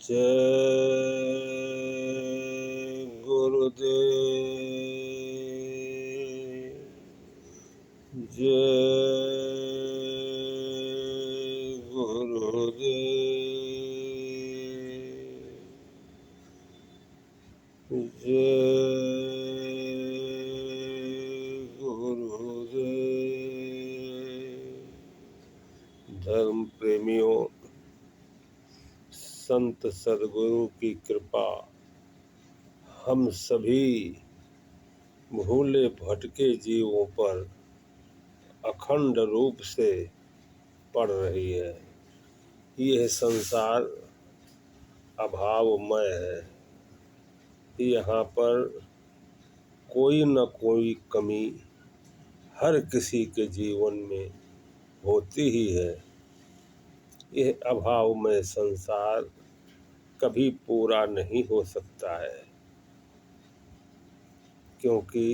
जय गुरुदेव। जय गुरुदेव। जय गुरुदेव। धर्म प्रेमियों, संत सद्गुरु की कृपा हम सभी भूले भटके जीवों पर अखंड रूप से पड़ रही है। यह संसार अभावमय है। यहाँ पर कोई न कोई कमी हर किसी के जीवन में होती ही है। यह अभावमय संसार कभी पूरा नहीं हो सकता है, क्योंकि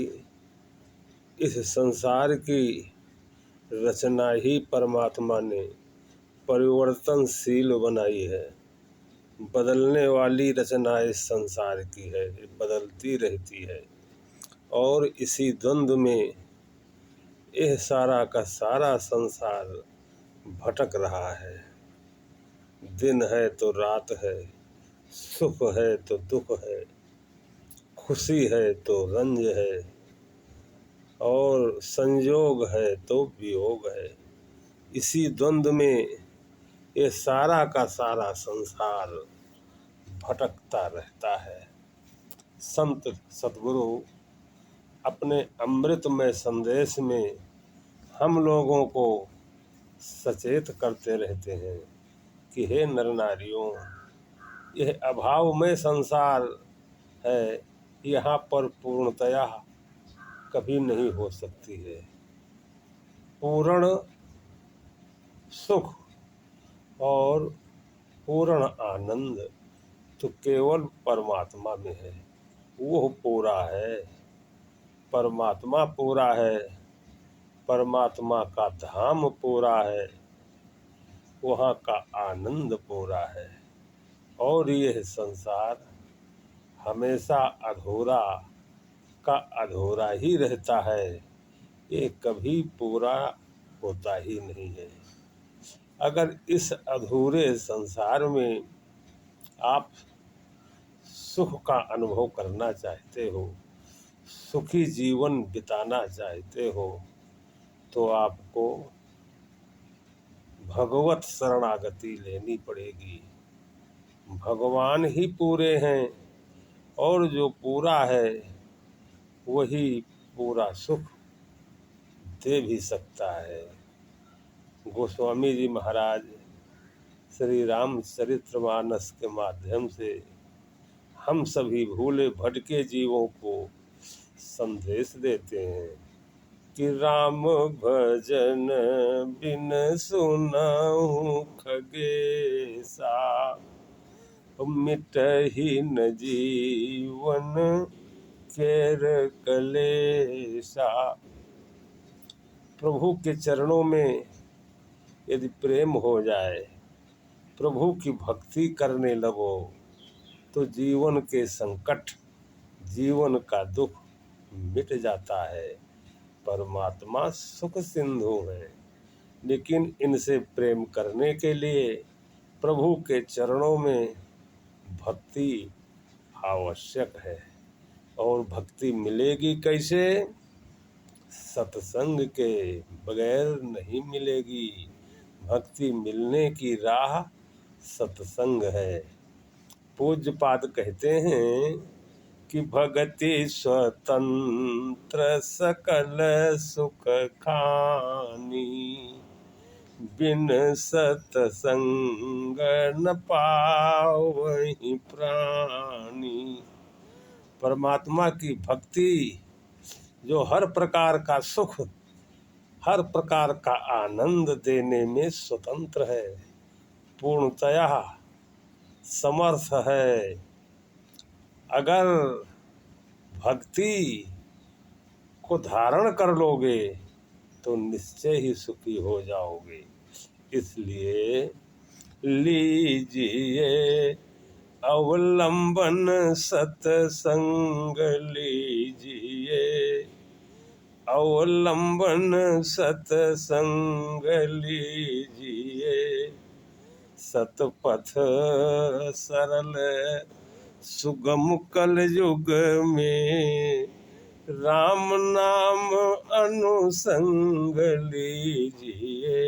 इस संसार की रचना ही परमात्मा ने परिवर्तनशील बनाई है। बदलने वाली रचना इस संसार की है, ये बदलती रहती है। और इसी द्वंद्व में यह सारा का सारा संसार भटक रहा है। दिन है तो रात है, सुख है तो दुख है, खुशी है तो रंज है, और संयोग है तो वियोग है। इसी द्वंद्व में ये सारा का सारा संसार भटकता रहता है। संत सद्गुरु अपने अमृतमय संदेश में हम लोगों को सचेत करते रहते हैं कि हे नर नारियों, यह अभावमय संसार है, यहाँ पर पूर्णतया कभी नहीं हो सकती है। पूर्ण सुख और पूर्ण आनंद तो केवल परमात्मा में है। वो पूरा है, परमात्मा पूरा है, परमात्मा का धाम पूरा है, वहाँ का आनंद पूरा है। और यह संसार हमेशा अधूरा का अधूरा ही रहता है, ये कभी पूरा होता ही नहीं है। अगर इस अधूरे संसार में आप सुख का अनुभव करना चाहते हो, सुखी जीवन बिताना चाहते हो, तो आपको भगवत शरणागति लेनी पड़ेगी। भगवान ही पूरे हैं, और जो पूरा है वही पूरा सुख दे भी सकता है। गोस्वामी जी महाराज श्री रामचरितमानस के माध्यम से हम सभी भूले भटके जीवों को संदेश देते हैं कि राम भजन बिन सुनाऊं खगेसा, मिटहि न जीवन केर कलेसा। प्रभु के चरणों में यदि प्रेम हो जाए, प्रभु की भक्ति करने लगो, तो जीवन के संकट, जीवन का दुख मिट जाता है। परमात्मा सुख सिंधु है, लेकिन इनसे प्रेम करने के लिए प्रभु के चरणों में भक्ति आवश्यक है। और भक्ति मिलेगी कैसे? सत्संग के बगैर नहीं मिलेगी। भक्ति मिलने की राह सत्संग है। पूज्यपाद कहते हैं कि भगति स्वतंत्र सकल सुख खानी, बिन सत्संग न पावहि प्राणी। परमात्मा की भक्ति जो हर प्रकार का सुख, हर प्रकार का आनंद देने में स्वतंत्र है, पूर्णतया समर्थ है। अगर भक्ति को धारण कर लोगे तो निश्चय ही सुखी हो जाओगे। इसलिए लीजिए अवलंबन सत्संग लीजिए, अवलंबन सत्संग लीजिए। सतपथ सरल सुगम कल युग में, राम नाम अनुसंग लीजिए,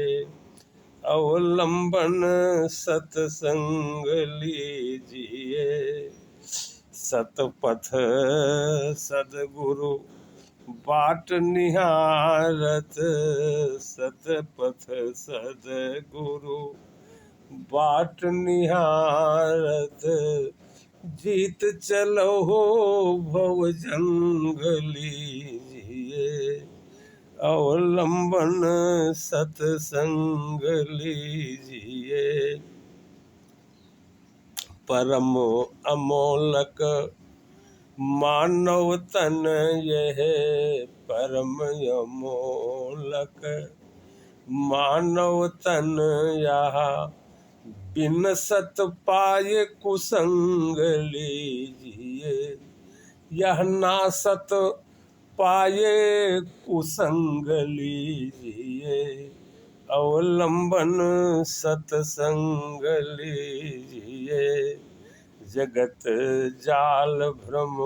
अवलंबन सत्संग लीजिए। सतपथ सदगुरु बाट निहारत, सतपथ सदगुरु बाट निहारत। जीत चलो भव जंग लीजिए, अवलंबन सत्संग लीजिए। परम अमोलक मानव तन यह, परम अमोलक मानव तन यह। बिन सत पाए कुसंग लीजिए, यह ना सत पाए कुसंग लीजिए, अवलंबन सत्संग लीजिए। जगत जाल भ्रम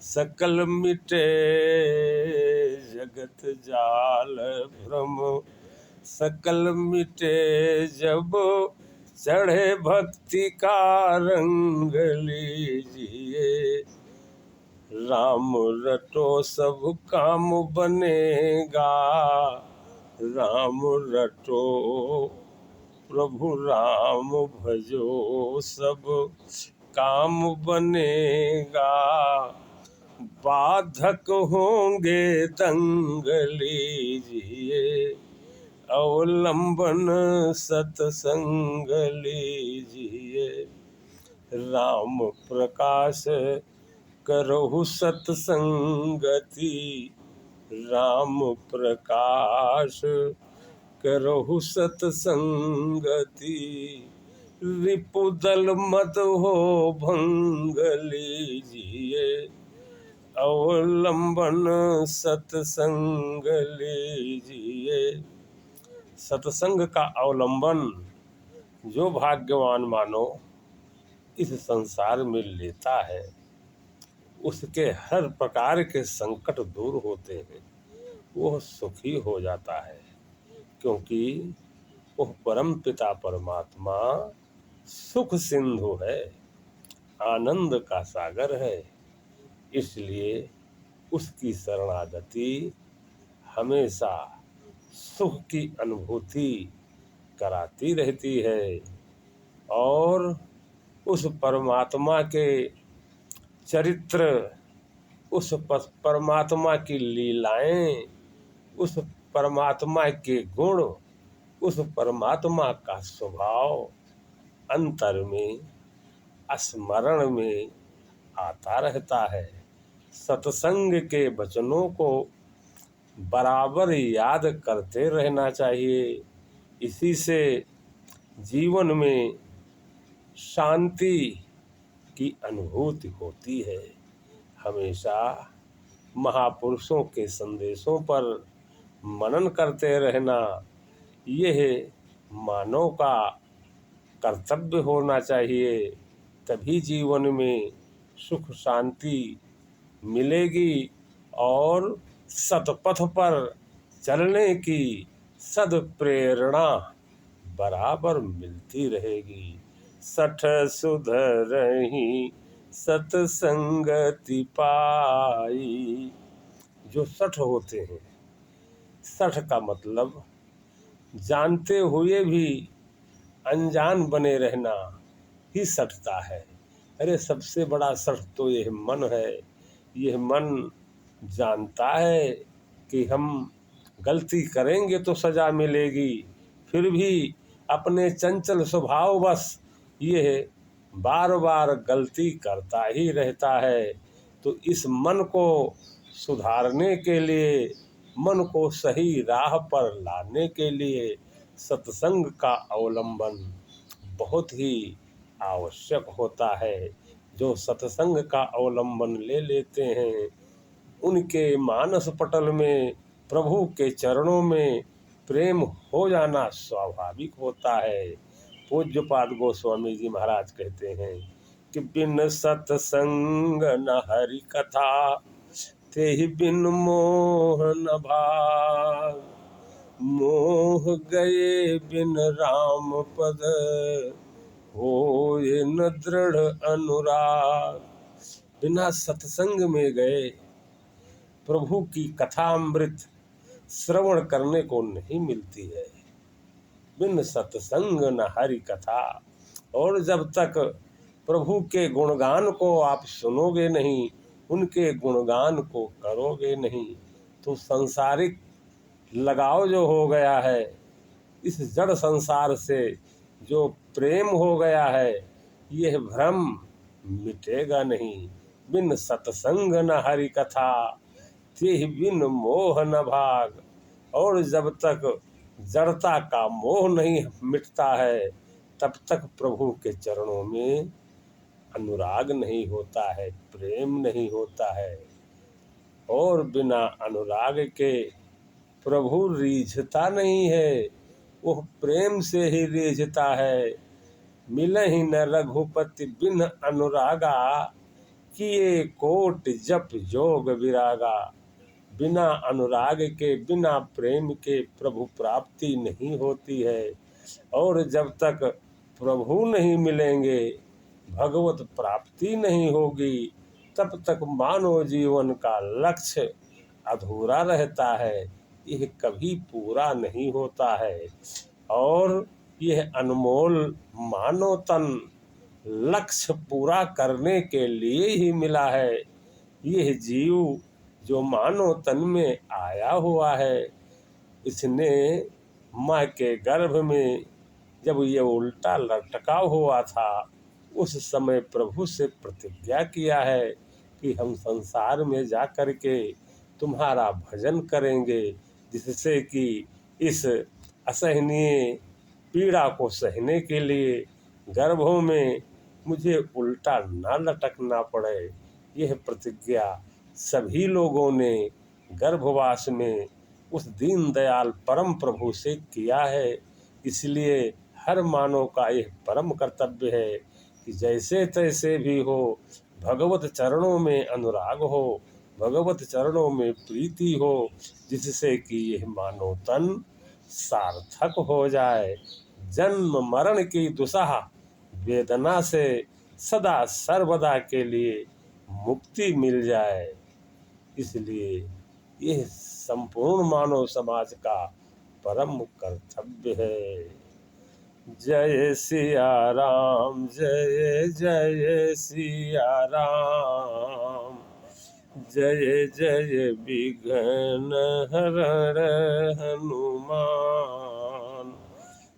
सकल मिटे, जगत जाल भ्रम सकल मिटे। जब चढ़े भक्ति का रंग लीजिए, राम रटो सब काम बनेगा, राम रटो प्रभु राम भजो सब काम बनेगा। बाधक होंगे दंग लीजिए, अवलंबन सत्संग लीजिए। राम प्रकाश करहु सत्संगति, राम प्रकाश करहु सत्संगति। रिपुदल मत हो भंग लीजिए, अवलंबन सत्संग लीजिए। सत्संग का अवलंबन जो भाग्यवान मानो इस संसार में लेता है, उसके हर प्रकार के संकट दूर होते हैं, वह सुखी हो जाता है। क्योंकि वह परम पिता परमात्मा सुख सिंधु है, आनंद का सागर है। इसलिए उसकी शरणागति हमेशा सुख की अनुभूति कराती रहती है। और उस परमात्मा के चरित्र, उस परमात्मा की लीलाएं, उस परमात्मा के गुण, उस परमात्मा का स्वभाव अंतर में स्मरण में आता रहता है। सत्संग के वचनों को बराबर याद करते रहना चाहिए। इसी से जीवन में शांति की अनुभूति होती है। हमेशा महापुरुषों के संदेशों पर मनन करते रहना, यह मानव का कर्तव्य होना चाहिए। तभी जीवन में सुख शांति मिलेगी और सतपथ पर चलने की सद्प्रेरणा बराबर मिलती रहेगी। सठ सुधरहि सत्संगति पाई। जो सठ होते हैं, सठ का मतलब जानते हुए भी अनजान बने रहना ही सठता है। अरे सबसे बड़ा सठ तो यह मन है। यह मन जानता है कि हम गलती करेंगे तो सजा मिलेगी, फिर भी अपने चंचल स्वभाववश यह बार बार गलती करता ही रहता है। तो इस मन को सुधारने के लिए, मन को सही राह पर लाने के लिए सत्संग का अवलंबन बहुत ही आवश्यक होता है। जो सत्संग का अवलंबन ले लेते हैं उनके मानस पटल में प्रभु के चरणों में प्रेम हो जाना स्वाभाविक होता है। पूज्यपाद गोस्वामी जी महाराज कहते हैं कि बिन सत्संग न हरि कथा, तेहि बिन मोह न भाग। मोह गए बिन राम पद, होए न दृढ़ अनुराग। बिना सत्संग में गए प्रभु की कथामृत श्रवण करने को नहीं मिलती है। बिन सत्संग न हरि कथा। और जब तक प्रभु के गुणगान को आप सुनोगे नहीं, उनके गुणगान को करोगे नहीं, तो सांसारिक लगाव जो हो गया है, इस जड़ संसार से जो प्रेम हो गया है, यह भ्रम मिटेगा नहीं। बिन सत्संग न हरि कथा, तेहि बिन मोह न भाग। और जब तक जड़ता का मोह नहीं मिटता है, तब तक प्रभु के चरणों में अनुराग नहीं होता है, प्रेम नहीं होता है। और बिना अनुराग के प्रभु रीझता नहीं है, वह प्रेम से ही रीझता है। मिलहि न रघुपति बिन अनुरागा, किए कोट जप जोग विरागा। बिना अनुराग के, बिना प्रेम के प्रभु प्राप्ति नहीं होती है। और जब तक प्रभु नहीं मिलेंगे, भगवत प्राप्ति नहीं होगी, तब तक मानव जीवन का लक्ष्य अधूरा रहता है, यह कभी पूरा नहीं होता है। और यह अनमोल मानव तन लक्ष्य पूरा करने के लिए ही मिला है। यह जीव जो मानव तन में आया हुआ है, इसने माँ के गर्भ में जब ये उल्टा लटका हुआ था, उस समय प्रभु से प्रतिज्ञा किया है कि हम संसार में जा कर के तुम्हारा भजन करेंगे, जिससे कि इस असहनीय पीड़ा को सहने के लिए गर्भों में मुझे उल्टा ना लटकना पड़े। यह प्रतिज्ञा सभी लोगों ने गर्भवास में उस दीनदयाल परम प्रभु से किया है। इसलिए हर मानव का यह परम कर्तव्य है कि जैसे तैसे भी हो, भगवत चरणों में अनुराग हो, भगवत चरणों में प्रीति हो, जिससे कि यह मानव तन सार्थक हो जाए। जन्म मरण की दुसह वेदना से सदा सर्वदा के लिए मुक्ति मिल जाए। इसलिए यह संपूर्ण मानव समाज का परम कर्तव्य है। जय सिया राम, जय जय सिया राम। जय जय विघ्न हरण हनुमान।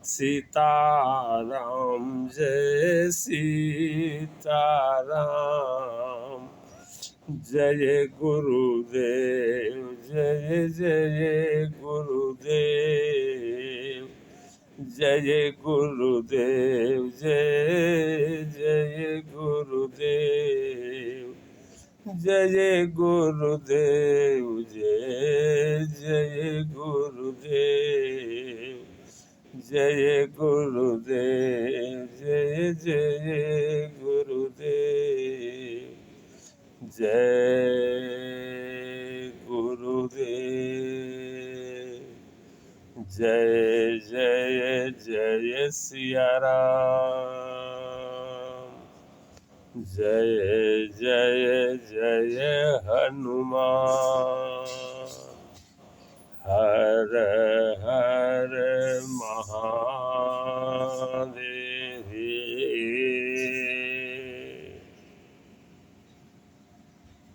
सीताराम जय सीताराम। जय गुरुदेव, जय जय गुरुदेव। जय गुरुदेव, जय जय गुरुदेव। जय गुरुदेव, जय जय गुरुदेव। जय गुरुदेव, जय जय गुरुदेव। जय गुरुदेव। जय जय जय सिया राम। जय जय जय हनुमान। हर हर